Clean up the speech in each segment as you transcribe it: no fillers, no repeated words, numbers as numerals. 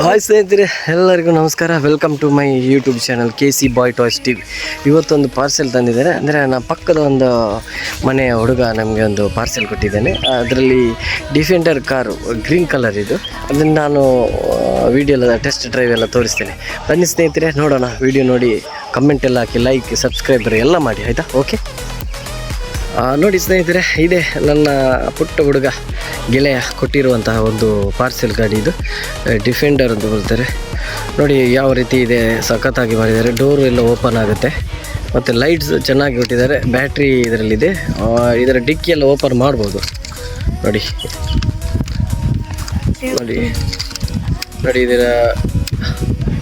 Hi ಸ್ನೇಹಿತರೆ, ಎಲ್ಲರಿಗೂ ನಮಸ್ಕಾರ. Welcome to my YouTube channel KC boy toys TV. ಇವತ್ತೊಂದು ಪಾರ್ಸೆಲ್ ತಂದಿದ್ದಾರೆ. ಅಂದರೆ ನಮ್ಮ ಪಕ್ಕದ ಒಂದು ಮನೆಯ ಹುಡುಗ ನಮಗೆ ಒಂದು ಪಾರ್ಸೆಲ್ ಕೊಟ್ಟಿದ್ದಾನೆ. ಅದರಲ್ಲಿ ಡಿಫೆಂಡರ್ ಕಾರು ಗ್ರೀನ್ ಕಲರ್ ಇದು. ಅದನ್ನು ನಾನು ವಿಡಿಯೋ ಟೆಸ್ಟ್ ಡ್ರೈವ್ ಎಲ್ಲ ತೋರಿಸ್ತೇನೆ. ಬನ್ನಿ ಸ್ನೇಹಿತರೆ, ನೋಡೋಣ. ವಿಡಿಯೋ ನೋಡಿ ಕಮೆಂಟ್ ಎಲ್ಲ ಹಾಕಿ, ಲೈಕ್, ಸಬ್ಸ್ಕ್ರೈಬರ್ ಎಲ್ಲ ಮಾಡಿ, ಆಯಿತಾ? ಓಕೆ. ನೋಡಿ ಸ್ನೇಹಿತರೆ, ಇದೇ ನನ್ನ ಪುಟ್ಟ ಹುಡುಗ ಗೆಳೆಯ ಕೊಟ್ಟಿರುವಂತಹ ಒಂದು ಪಾರ್ಸೆಲ್ ಗಾಡಿ. ಇದು ಡಿಫೆಂಡರ್ ಅಂತ ಹೇಳ್ತಾರೆ. ನೋಡಿ ಯಾವ ರೀತಿ ಇದೆ, ಸಖತ್ತಾಗಿ ಮಾಡಿದ್ದಾರೆ. ಡೋರು ಎಲ್ಲ ಓಪನ್ ಆಗುತ್ತೆ ಮತ್ತು ಲೈಟ್ಸ್ ಚೆನ್ನಾಗಿ ಕೊಟ್ಟಿದ್ದಾರೆ. ಬ್ಯಾಟ್ರಿ ಇದರಲ್ಲಿದೆ. ಇದರ ಡಿಕ್ಕಿ ಎಲ್ಲ ಓಪನ್ ಮಾಡ್ಬೋದು. ನೋಡಿ ನೋಡಿ ನೋಡಿ ಇದರ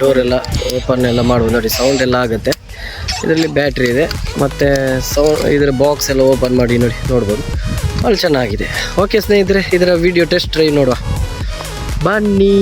ಡೋರ್ ಎಲ್ಲ ಓಪನ್ ಎಲ್ಲ ಮಾಡ್ಬೋದು. ನೋಡಿ ಸೌಂಡ್ ಎಲ್ಲ ಆಗುತ್ತೆ. ಇದರಲ್ಲಿ ಬ್ಯಾಟ್ರಿ ಇದೆ ಮತ್ತು ಇದರ ಬಾಕ್ಸ್ ಎಲ್ಲ ಓಪನ್ ಮಾಡಿ ನೋಡ್ಬೋದು. ಅಲ್ಲಿ ಚೆನ್ನಾಗಿದೆ. ಓಕೆ ಸ್ನೇಹಿತರೆ, ಇದರ ವಿಡಿಯೋ ಟೆಸ್ಟ್ ಡ್ರೈವ್ ನೋಡುವ, ಬನ್ನಿ.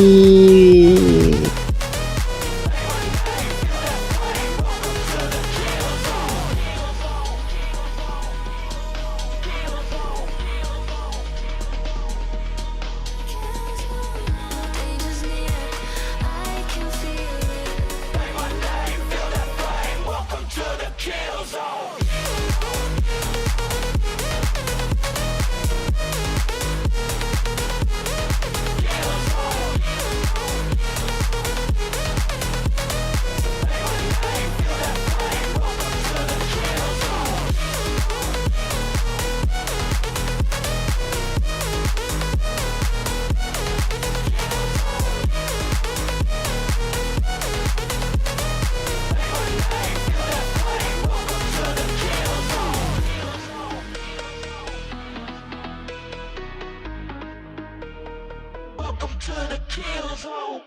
Welcome to the kill zone.